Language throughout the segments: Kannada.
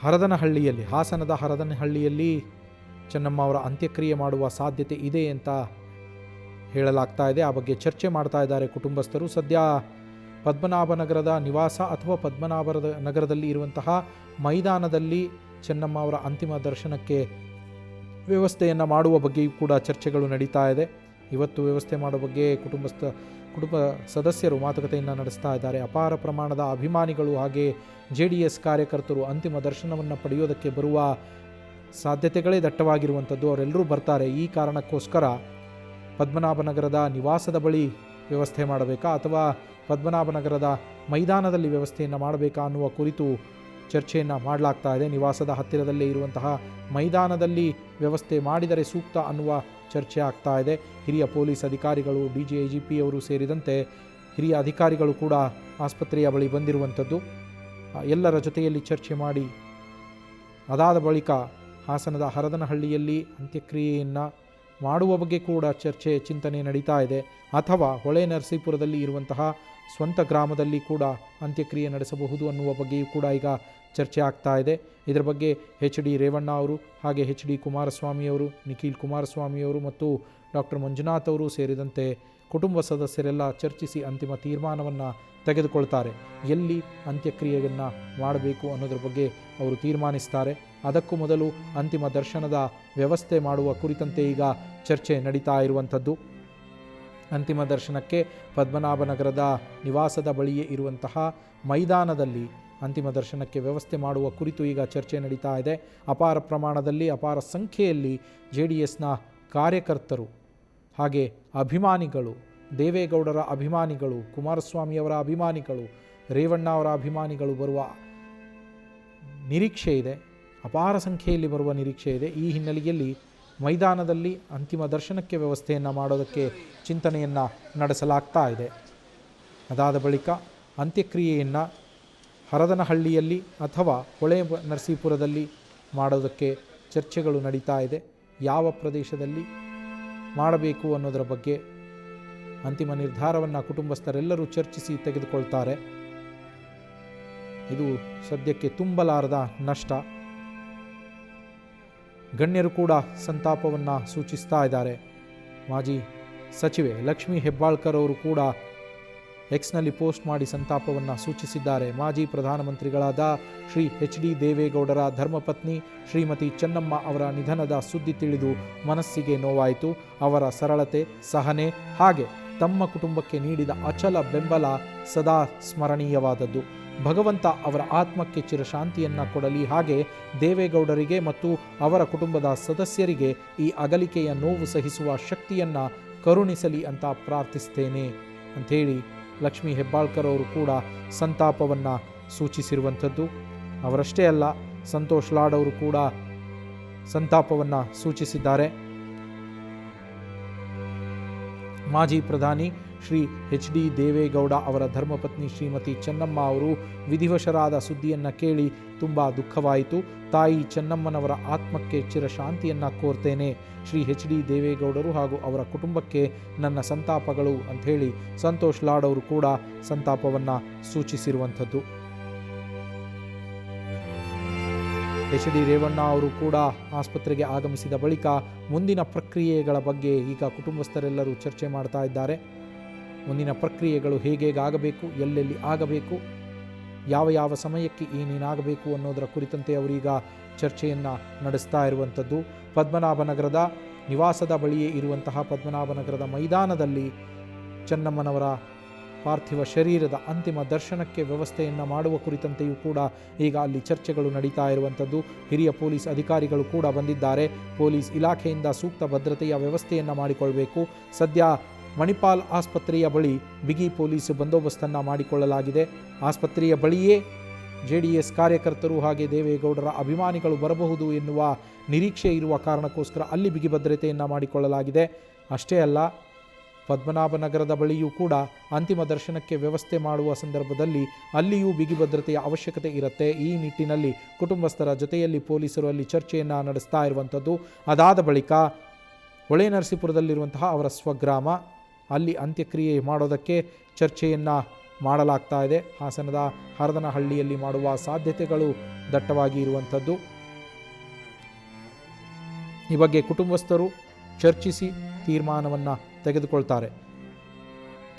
ಹರದನಹಳ್ಳಿಯಲ್ಲಿ, ಹಾಸನದ ಹರದನಹಳ್ಳಿಯಲ್ಲಿ ಚೆನ್ನಮ್ಮ ಅವರ ಅಂತ್ಯಕ್ರಿಯೆ ಮಾಡುವ ಸಾಧ್ಯತೆ ಇದೆ ಅಂತ ಹೇಳಲಾಗ್ತಾ ಇದೆ. ಆ ಬಗ್ಗೆ ಚರ್ಚೆ ಮಾಡ್ತಾ ಇದ್ದಾರೆ ಕುಟುಂಬಸ್ಥರು. ಸದ್ಯ ಪದ್ಮನಾಭನಗರದ ನಿವಾಸ ಅಥವಾ ನಗರದಲ್ಲಿ ಇರುವಂತಹ ಮೈದಾನದಲ್ಲಿ ಚೆನ್ನಮ್ಮ ಅವರ ಅಂತಿಮ ದರ್ಶನಕ್ಕೆ ವ್ಯವಸ್ಥೆಯನ್ನು ಮಾಡುವ ಬಗ್ಗೆಯೂ ಕೂಡ ಚರ್ಚೆಗಳು ನಡೀತಾ ಇದೆ. ಇವತ್ತು ವ್ಯವಸ್ಥೆ ಮಾಡುವ ಬಗ್ಗೆ ಕುಟುಂಬ ಸದಸ್ಯರು ಮಾತುಕತೆಯನ್ನು ನಡೆಸ್ತಾ ಇದ್ದಾರೆ. ಅಪಾರ ಪ್ರಮಾಣದ ಅಭಿಮಾನಿಗಳು ಹಾಗೆ JDS ಕಾರ್ಯಕರ್ತರು ಅಂತಿಮ ದರ್ಶನವನ್ನು ಪಡೆಯೋದಕ್ಕೆ ಬರುವ ಸಾಧ್ಯತೆಗಳೇ ದಟ್ಟವಾಗಿರುವಂಥದ್ದು. ಅವರೆಲ್ಲರೂ ಬರ್ತಾರೆ. ಈ ಕಾರಣಕ್ಕೋಸ್ಕರ ಪದ್ಮನಾಭನಗರದ ನಿವಾಸದ ಬಳಿ ವ್ಯವಸ್ಥೆ ಮಾಡಬೇಕಾ ಅಥವಾ ಪದ್ಮನಾಭನಗರದ ಮೈದಾನದಲ್ಲಿ ವ್ಯವಸ್ಥೆಯನ್ನು ಮಾಡಬೇಕಾ ಅನ್ನುವ ಕುರಿತು ಚರ್ಚೆಯನ್ನು ಮಾಡಲಾಗ್ತಾ ಇದೆ. ನಿವಾಸದ ಹತ್ತಿರದಲ್ಲೇ ಇರುವಂತಹ ಮೈದಾನದಲ್ಲಿ ವ್ಯವಸ್ಥೆ ಮಾಡಿದರೆ ಸೂಕ್ತ ಅನ್ನುವ ಚರ್ಚೆ ಆಗ್ತಾ ಇದೆ. ಹಿರಿಯ ಪೊಲೀಸ್ ಅಧಿಕಾರಿಗಳು, DGIGP ಅವರು ಸೇರಿದಂತೆ ಹಿರಿಯ ಅಧಿಕಾರಿಗಳು ಕೂಡ ಆಸ್ಪತ್ರೆಯ ಬಳಿ ಬಂದಿರುವಂಥದ್ದು. ಎಲ್ಲರ ಜೊತೆಯಲ್ಲಿ ಚರ್ಚೆ ಮಾಡಿ ಅದಾದ ಬಳಿಕ ಹಾಸನದ ಹರದನಹಳ್ಳಿಯಲ್ಲಿ ಅಂತ್ಯಕ್ರಿಯೆಯನ್ನು ಮಾಡುವ ಬಗ್ಗೆ ಕೂಡ ಚಿಂತನೆ ನಡೀತಾ ಇದೆ. ಅಥವಾ ಹೊಳೆ ನರಸೀಪುರದಲ್ಲಿ ಇರುವಂತಹ ಸ್ವಂತ ಗ್ರಾಮದಲ್ಲಿ ಕೂಡ ಅಂತ್ಯಕ್ರಿಯೆ ನಡೆಸಬಹುದು ಅನ್ನುವ ಬಗ್ಗೆಯೂ ಕೂಡ ಈಗ ಚರ್ಚೆ ಆಗ್ತಾ ಇದೆ. ಇದರ ಬಗ್ಗೆ HD ರೇವಣ್ಣ ಅವರು ಹಾಗೆ HD ಕುಮಾರಸ್ವಾಮಿಯವರು, ನಿಖಿಲ್ ಕುಮಾರಸ್ವಾಮಿಯವರು ಮತ್ತು ಡಾಕ್ಟರ್ ಮಂಜುನಾಥ್ ಅವರು ಸೇರಿದಂತೆ ಕುಟುಂಬ ಸದಸ್ಯರೆಲ್ಲ ಚರ್ಚಿಸಿ ಅಂತಿಮ ತೀರ್ಮಾನವನ್ನು ತೆಗೆದುಕೊಳ್ತಾರೆ. ಎಲ್ಲಿ ಅಂತ್ಯಕ್ರಿಯೆಯನ್ನು ಮಾಡಬೇಕು ಅನ್ನೋದ್ರ ಬಗ್ಗೆ ಅವರು ತೀರ್ಮಾನಿಸ್ತಾರೆ. ಅದಕ್ಕೂ ಮೊದಲು ಅಂತಿಮ ದರ್ಶನದ ವ್ಯವಸ್ಥೆ ಮಾಡುವ ಕುರಿತಂತೆ ಈಗ ಚರ್ಚೆ ನಡೀತಾ ಇರುವಂಥದ್ದು. ಅಂತಿಮ ದರ್ಶನಕ್ಕೆ ಪದ್ಮನಾಭನಗರದ ನಿವಾಸದ ಬಳಿಯೇ ಇರುವಂತಹ ಮೈದಾನದಲ್ಲಿ ಅಂತಿಮ ದರ್ಶನಕ್ಕೆ ವ್ಯವಸ್ಥೆ ಮಾಡುವ ಕುರಿತು ಈಗ ಚರ್ಚೆ ನಡೀತಾ ಇದೆ. ಅಪಾರ ಪ್ರಮಾಣದಲ್ಲಿ, ಅಪಾರ ಸಂಖ್ಯೆಯಲ್ಲಿ JDSನ ಕಾರ್ಯಕರ್ತರು ಹಾಗೆ ಅಭಿಮಾನಿಗಳು, ದೇವೇಗೌಡರ ಅಭಿಮಾನಿಗಳು, ಕುಮಾರಸ್ವಾಮಿಯವರ ಅಭಿಮಾನಿಗಳು, ರೇವಣ್ಣ ಅವರ ಅಭಿಮಾನಿಗಳು ಬರುವ ನಿರೀಕ್ಷೆ ಇದೆ. ಅಪಾರ ಸಂಖ್ಯೆಯಲ್ಲಿ ಬರುವ ನಿರೀಕ್ಷೆ ಇದೆ. ಈ ಹಿನ್ನೆಲೆಯಲ್ಲಿ ಮೈದಾನದಲ್ಲಿ ಅಂತಿಮ ದರ್ಶನಕ್ಕೆ ವ್ಯವಸ್ಥೆಯನ್ನು ಮಾಡೋದಕ್ಕೆ ಚಿಂತನೆಯನ್ನು ನಡೆಸಲಾಗ್ತಾ ಇದೆ. ಅದಾದ ಬಳಿಕ ಅಂತ್ಯಕ್ರಿಯೆಯನ್ನು ಹರದನಹಳ್ಳಿಯಲ್ಲಿ ಅಥವಾ ಹೊಳೆ ನರಸೀಪುರದಲ್ಲಿ ಮಾಡೋದಕ್ಕೆ ಚರ್ಚೆಗಳು ನಡೀತಾ ಇದೆ. ಯಾವ ಪ್ರದೇಶದಲ್ಲಿ ಮಾಡಬೇಕು ಅನ್ನೋದರ ಬಗ್ಗೆ ಅಂತಿಮ ನಿರ್ಧಾರವನ್ನು ಕುಟುಂಬಸ್ಥರೆಲ್ಲರೂ ಚರ್ಚಿಸಿ ತೆಗೆದುಕೊಳ್ತಾರೆ. ಇದು ಸದ್ಯಕ್ಕೆ ತುಂಬಲಾರದ ನಷ್ಟ. ಗಣ್ಯರು ಕೂಡ ಸಂತಾಪವನ್ನು ಸೂಚಿಸ್ತಾ ಇದ್ದಾರೆ. ಮಾಜಿ ಸಚಿವೆ ಲಕ್ಷ್ಮೀ ಹೆಬ್ಬಾಳ್ಕರ್ ಅವರು ಕೂಡ ಎಕ್ಸ್ನಲ್ಲಿ ಪೋಸ್ಟ್ ಮಾಡಿ ಸಂತಾಪವನ್ನು ಸೂಚಿಸಿದ್ದಾರೆ. ಮಾಜಿ ಪ್ರಧಾನಮಂತ್ರಿಗಳಾದ ಶ್ರೀ HD ದೇವೇಗೌಡರ ಧರ್ಮಪತ್ನಿ ಶ್ರೀಮತಿ ಚೆನ್ನಮ್ಮ ಅವರ ನಿಧನದ ಸುದ್ದಿ ತಿಳಿದು ಮನಸ್ಸಿಗೆ ನೋವಾಯಿತು. ಅವರ ಸರಳತೆ, ಸಹನೆ ಹಾಗೆ ತಮ್ಮ ಕುಟುಂಬಕ್ಕೆ ನೀಡಿದ ಅಚಲ ಬೆಂಬಲ ಸದಾ ಸ್ಮರಣೀಯವಾದದ್ದು. ಭಗವಂತ ಅವರ ಆತ್ಮಕ್ಕೆ ಚಿರಶಾಂತಿಯನ್ನು ಕೊಡಲಿ, ಹಾಗೆ ದೇವೇಗೌಡರಿಗೆ ಮತ್ತು ಅವರ ಕುಟುಂಬದ ಸದಸ್ಯರಿಗೆ ಈ ಅಗಲಿಕೆಯ ನೋವು ಸಹಿಸುವ ಶಕ್ತಿಯನ್ನು ಕರುಣಿಸಲಿ ಅಂತ ಪ್ರಾರ್ಥಿಸ್ತೇನೆ ಅಂಥೇಳಿ ಲಕ್ಷ್ಮೀ ಹೆಬ್ಬಾಳ್ಕರ್ ಅವರು ಕೂಡ ಸಂತಾಪವನ್ನು ಸೂಚಿಸಿರುವಂಥದ್ದು. ಅವರಷ್ಟೇ ಅಲ್ಲ, ಸಂತೋಷ್ ಲಾಡ್ ಅವರು ಕೂಡ ಸಂತಾಪವನ್ನು ಸೂಚಿಸಿದ್ದಾರೆ. ಮಾಜಿ ಪ್ರಧಾನಿ ಶ್ರೀ HD ದೇವೇಗೌಡ ಅವರ ಧರ್ಮಪತ್ನಿ ಶ್ರೀಮತಿ ಚೆನ್ನಮ್ಮ ಅವರು ವಿಧಿವಶರಾದ ಸುದ್ದಿಯನ್ನು ಕೇಳಿ ತುಂಬ ದುಃಖವಾಯಿತು. ತಾಯಿ ಚೆನ್ನಮ್ಮನವರ ಆತ್ಮಕ್ಕೆ ಚಿರಶಾಂತಿಯನ್ನು ಕೋರ್ತೇನೆ. ಶ್ರೀ HD ದೇವೇಗೌಡರು ಹಾಗೂ ಅವರ ಕುಟುಂಬಕ್ಕೆ ನನ್ನ ಸಂತಾಪಗಳು ಅಂಥೇಳಿ ಸಂತೋಷ್ ಲಾಡ್ ಅವರು ಕೂಡ ಸಂತಾಪವನ್ನು ಸೂಚಿಸಿರುವಂಥದ್ದು. HD ರೇವಣ್ಣ ಅವರು ಕೂಡ ಆಸ್ಪತ್ರೆಗೆ ಆಗಮಿಸಿದ ಬಳಿಕ ಮುಂದಿನ ಪ್ರಕ್ರಿಯೆಗಳ ಬಗ್ಗೆ ಈಗ ಕುಟುಂಬಸ್ಥರೆಲ್ಲರೂ ಚರ್ಚೆ ಮಾಡ್ತಾ ಇದ್ದಾರೆ. ಮುಂದಿನ ಪ್ರಕ್ರಿಯೆಗಳು ಹೇಗೇಗಾಗಬೇಕು, ಎಲ್ಲೆಲ್ಲಿ ಆಗಬೇಕು, ಯಾವ ಸಮಯಕ್ಕೆ ಏನೇನಾಗಬೇಕು ಅನ್ನೋದರ ಕುರಿತಂತೆ ಅವರೀಗ ಚರ್ಚೆಯನ್ನು ನಡೆಸ್ತಾ ಇರುವಂಥದ್ದು. ಪದ್ಮನಾಭನಗರದ ನಿವಾಸದ ಬಳಿಯೇ ಇರುವಂತಹ ಪದ್ಮನಾಭನಗರದ ಮೈದಾನದಲ್ಲಿ ಚೆನ್ನಮ್ಮನವರ ಪಾರ್ಥಿವ ಶರೀರದ ಅಂತಿಮ ದರ್ಶನಕ್ಕೆ ವ್ಯವಸ್ಥೆಯನ್ನು ಮಾಡುವ ಕುರಿತಂತೆಯೂ ಕೂಡ ಈಗ ಅಲ್ಲಿ ಚರ್ಚೆಗಳು ನಡೀತಾ ಇರುವಂಥದ್ದು. ಹಿರಿಯ ಪೊಲೀಸ್ ಅಧಿಕಾರಿಗಳು ಕೂಡ ಬಂದಿದ್ದಾರೆ. ಪೊಲೀಸ್ ಇಲಾಖೆಯಿಂದ ಸೂಕ್ತ ಭದ್ರತೆಯ ವ್ಯವಸ್ಥೆಯನ್ನು ಮಾಡಿಕೊಳ್ಬೇಕು. ಸದ್ಯ ಮಣಿಪಾಲ್ ಆಸ್ಪತ್ರೆಯ ಬಳಿ ಬಿಗಿ ಪೊಲೀಸ್ ಬಂದೋಬಸ್ತನ್ನು ಮಾಡಿಕೊಳ್ಳಲಾಗಿದೆ. ಆಸ್ಪತ್ರೆಯ ಬಳಿಯೇ JDS ಕಾರ್ಯಕರ್ತರು ಹಾಗೆ ದೇವೇಗೌಡರ ಅಭಿಮಾನಿಗಳು ಬರಬಹುದು ಎನ್ನುವ ನಿರೀಕ್ಷೆ ಇರುವ ಕಾರಣಕ್ಕೋಸ್ಕರ ಅಲ್ಲಿ ಬಿಗಿ ಭದ್ರತೆಯನ್ನು ಮಾಡಿಕೊಳ್ಳಲಾಗಿದೆ. ಅಷ್ಟೇ ಅಲ್ಲ, ಪದ್ಮನಾಭನಗರದ ಬಳಿಯೂ ಕೂಡ ಅಂತಿಮ ದರ್ಶನಕ್ಕೆ ವ್ಯವಸ್ಥೆ ಮಾಡುವ ಸಂದರ್ಭದಲ್ಲಿ ಅಲ್ಲಿಯೂ ಬಿಗಿ ಭದ್ರತೆಯ ಅವಶ್ಯಕತೆ ಇರುತ್ತೆ. ಈ ನಿಟ್ಟಿನಲ್ಲಿ ಕುಟುಂಬಸ್ಥರ ಜೊತೆಯಲ್ಲಿ ಪೊಲೀಸರು ಅಲ್ಲಿ ಚರ್ಚೆಯನ್ನು ನಡೆಸ್ತಾ ಇರುವಂಥದ್ದು. ಅದಾದ ಬಳಿಕ ಹೊಳೆ ನರಸೀಪುರದಲ್ಲಿರುವಂತಹ ಅವರ ಸ್ವಗ್ರಾಮ, ಅಲ್ಲಿ ಅಂತ್ಯಕ್ರಿಯೆ ಮಾಡೋದಕ್ಕೆ ಚರ್ಚೆಯನ್ನು ಮಾಡಲಾಗ್ತಾ ಇದೆ. ಹಾಸನದ ಹರದನಹಳ್ಳಿಯಲ್ಲಿ ಮಾಡುವ ಸಾಧ್ಯತೆಗಳು ದಟ್ಟವಾಗಿ ಇರುವಂಥದ್ದು. ಈ ಬಗ್ಗೆ ಕುಟುಂಬಸ್ಥರು ಚರ್ಚಿಸಿ ತೀರ್ಮಾನವನ್ನು ತೆಗೆದುಕೊಳ್ತಾರೆ.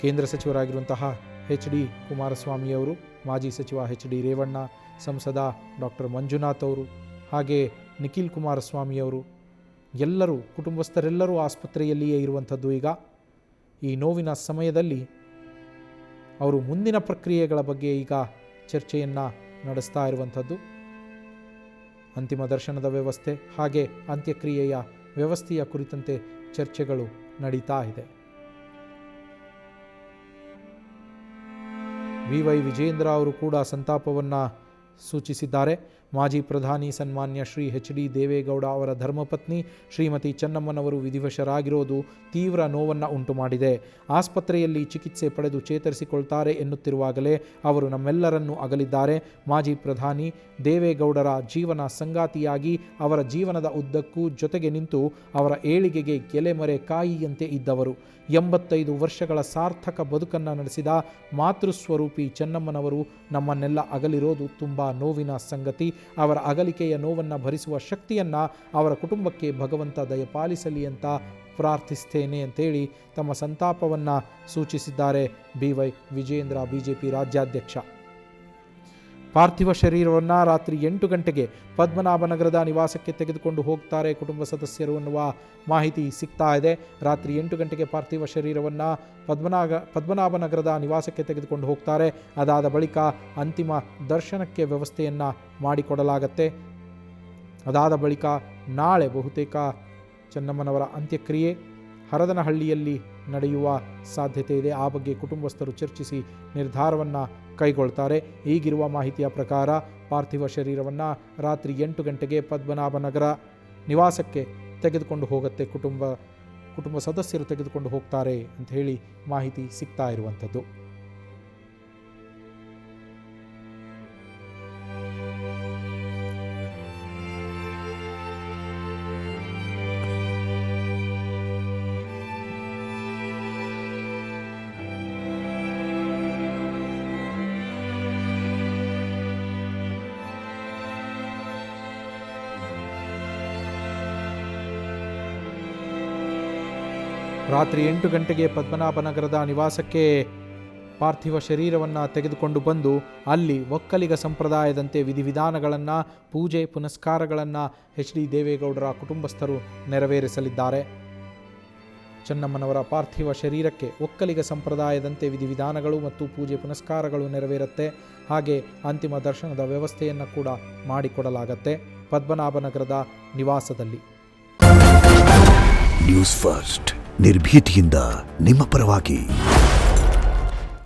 ಕೇಂದ್ರ ಸಚಿವರಾಗಿರುವಂತಹ ಎಚ್.ಡಿ. ಕುಮಾರಸ್ವಾಮಿಯವರು, ಮಾಜಿ ಸಚಿವ ಎಚ್.ಡಿ. ರೇವಣ್ಣ, ಸಂಸದ ಡಾಕ್ಟರ್ ಮಂಜುನಾಥ್ ಅವರು, ಹಾಗೆ ನಿಖಿಲ್ ಕುಮಾರಸ್ವಾಮಿಯವರು ಎಲ್ಲರೂ, ಕುಟುಂಬಸ್ಥರೆಲ್ಲರೂ ಆಸ್ಪತ್ರೆಯಲ್ಲಿಯೇ ಇರುವಂಥದ್ದು. ಈಗ ಈ ನೋವಿನ ಸಮಯದಲ್ಲಿ ಅವರು ಮುಂದಿನ ಪ್ರಕ್ರಿಯೆಗಳ ಬಗ್ಗೆ ಈಗ ಚರ್ಚೆಯನ್ನು ನಡೆಸ್ತಾ ಇರುವಂಥದ್ದು. ಅಂತಿಮ ದರ್ಶನದ ವ್ಯವಸ್ಥೆ ಹಾಗೆ ಅಂತ್ಯಕ್ರಿಯೆಯ ವ್ಯವಸ್ಥೆಯ ಕುರಿತಂತೆ ಚರ್ಚೆಗಳು ನಡೀತಾ ಇದೆ. ವಿ.ವೈ. ವಿಜೇಂದ್ರ ಅವರು ಕೂಡ ಸಂತಾಪವನ್ನು ಸೂಚಿಸಿದ್ದಾರೆ. ಮಾಜಿ ಪ್ರಧಾನಿ ಸನ್ಮಾನ್ಯ ಶ್ರೀ ಎಚ್.ಡಿ. ದೇವೇಗೌಡ ಅವರ ಧರ್ಮಪತ್ನಿ ಶ್ರೀಮತಿ ಚೆನ್ನಮ್ಮನವರು ವಿಧಿವಶರಾಗಿರೋದು ತೀವ್ರ ನೋವನ್ನು ಉಂಟು ಮಾಡಿದೆ. ಆಸ್ಪತ್ರೆಯಲ್ಲಿ ಚಿಕಿತ್ಸೆ ಪಡೆದು ಚೇತರಿಸಿಕೊಳ್ತಾರೆ ಎನ್ನುತ್ತಿರುವಾಗಲೇ ಅವರು ನಮ್ಮೆಲ್ಲರನ್ನೂ ಅಗಲಿದ್ದಾರೆ. ಮಾಜಿ ಪ್ರಧಾನಿ ದೇವೇಗೌಡರ ಜೀವನ ಸಂಗಾತಿಯಾಗಿ ಅವರ ಜೀವನದ ಉದ್ದಕ್ಕೂ ಜೊತೆಗೆ ನಿಂತು ಅವರ ಏಳಿಗೆಗೆ ಎಲೆಮರೆ ಕಾಯಿಯಂತೆ ಇದ್ದವರು. 85 ವರ್ಷಗಳ ಸಾರ್ಥಕ ಬದುಕನ್ನು ನಡೆಸಿದ ಮಾತೃಸ್ವರೂಪಿ ಚೆನ್ನಮ್ಮನವರು ನಮ್ಮನ್ನೆಲ್ಲ ಅಗಲಿರೋದು ತುಂಬ ನೋವಿನ ಸಂಗತಿ. ಅವರ ಅಗಲಿಕೆಯ ನೋವನ್ನು ಭರಿಸುವ ಶಕ್ತಿಯನ್ನು ಅವರ ಕುಟುಂಬಕ್ಕೆ ಭಗವಂತ ದಯಪಾಲಿಸಲಿ ಅಂತ ಪ್ರಾರ್ಥಿಸ್ತೇನೆ ಅಂತೇಳಿ ತಮ್ಮ ಸಂತಾಪವನ್ನು ಸೂಚಿಸಿದ್ದಾರೆ ಬಿ.ವೈ. ವಿಜೇಂದ್ರ, ಬಿಜೆಪಿ ರಾಜ್ಯಾಧ್ಯಕ್ಷ. ಪಾರ್ಥಿವ ಶರೀರವನ್ನು ರಾತ್ರಿ 8 ಗಂಟೆಗೆ ಪದ್ಮನಾಭನಗರದ ನಿವಾಸಕ್ಕೆ ತೆಗೆದುಕೊಂಡು ಹೋಗ್ತಾರೆ ಕುಟುಂಬ ಸದಸ್ಯರು ಎನ್ನುವ ಮಾಹಿತಿ ಸಿಗ್ತಾ ಇದೆ. ರಾತ್ರಿ 8 ಗಂಟೆಗೆ ಪಾರ್ಥಿವ ಶರೀರವನ್ನು ಪದ್ಮನಾಭನಗರದ ನಿವಾಸಕ್ಕೆ ತೆಗೆದುಕೊಂಡು ಹೋಗ್ತಾರೆ. ಅದಾದ ಬಳಿಕ ಅಂತಿಮ ದರ್ಶನಕ್ಕೆ ವ್ಯವಸ್ಥೆಯನ್ನು ಮಾಡಿಕೊಡಲಾಗತ್ತೆ. ಅದಾದ ಬಳಿಕ ನಾಳೆ ಬಹುತೇಕ ಚೆನ್ನಮ್ಮನವರ ಅಂತ್ಯಕ್ರಿಯೆ ಹರದನಹಳ್ಳಿಯಲ್ಲಿ ನಡೆಯುವ ಸಾಧ್ಯತೆ ಇದೆ. ಆ ಬಗ್ಗೆ ಕುಟುಂಬಸ್ಥರು ಚರ್ಚಿಸಿ ನಿರ್ಧಾರವನ್ನು ಕೈಗೊಳ್ತಾರೆ. ಈಗಿರುವ ಮಾಹಿತಿಯ ಪ್ರಕಾರ ಪಾರ್ಥಿವ ಶರೀರವನ್ನು ರಾತ್ರಿ 8 ಗಂಟೆಗೆ ಪದ್ಮನಾಭನಗರ ನಿವಾಸಕ್ಕೆ ತೆಗೆದುಕೊಂಡು ಹೋಗುತ್ತೆ. ಕುಟುಂಬ ಸದಸ್ಯರು ತೆಗೆದುಕೊಂಡು ಹೋಗ್ತಾರೆ ಅಂತ ಹೇಳಿ ಮಾಹಿತಿ ಸಿಗ್ತಾ ಇರುವಂಥದ್ದು. ರಾತ್ರಿ 8 ಗಂಟೆಗೆ ಪದ್ಮನಾಭನಗರದ ನಿವಾಸಕ್ಕೆ ಪಾರ್ಥಿವ ಶರೀರವನ್ನು ತೆಗೆದುಕೊಂಡು ಬಂದು ಅಲ್ಲಿ ಒಕ್ಕಲಿಗ ಸಂಪ್ರದಾಯದಂತೆ ವಿಧಿವಿಧಾನಗಳನ್ನು, ಪೂಜೆ ಪುನಸ್ಕಾರಗಳನ್ನು ಎಚ್.ಡಿ. ದೇವೇಗೌಡರ ಕುಟುಂಬಸ್ಥರು ನೆರವೇರಿಸಲಿದ್ದಾರೆ. ಚೆನ್ನಮ್ಮನವರ ಪಾರ್ಥಿವ ಶರೀರಕ್ಕೆ ಒಕ್ಕಲಿಗ ಸಂಪ್ರದಾಯದಂತೆ ವಿಧಿವಿಧಾನಗಳು ಮತ್ತು ಪೂಜೆ ಪುನಸ್ಕಾರಗಳು ನೆರವೇರುತ್ತೆ. ಹಾಗೆ ಅಂತಿಮ ದರ್ಶನದ ವ್ಯವಸ್ಥೆಯನ್ನು ಕೂಡ ಮಾಡಿಕೊಡಲಾಗತ್ತೆ ಪದ್ಮನಾಭನಗರದ ನಿವಾಸದಲ್ಲಿ. ನ್ಯೂಸ್ ಫಸ್ಟ್, ನಿರ್ಭೀತಿಯಿಂದ ನಿಮ್ಮ ಪರವಾಗಿ.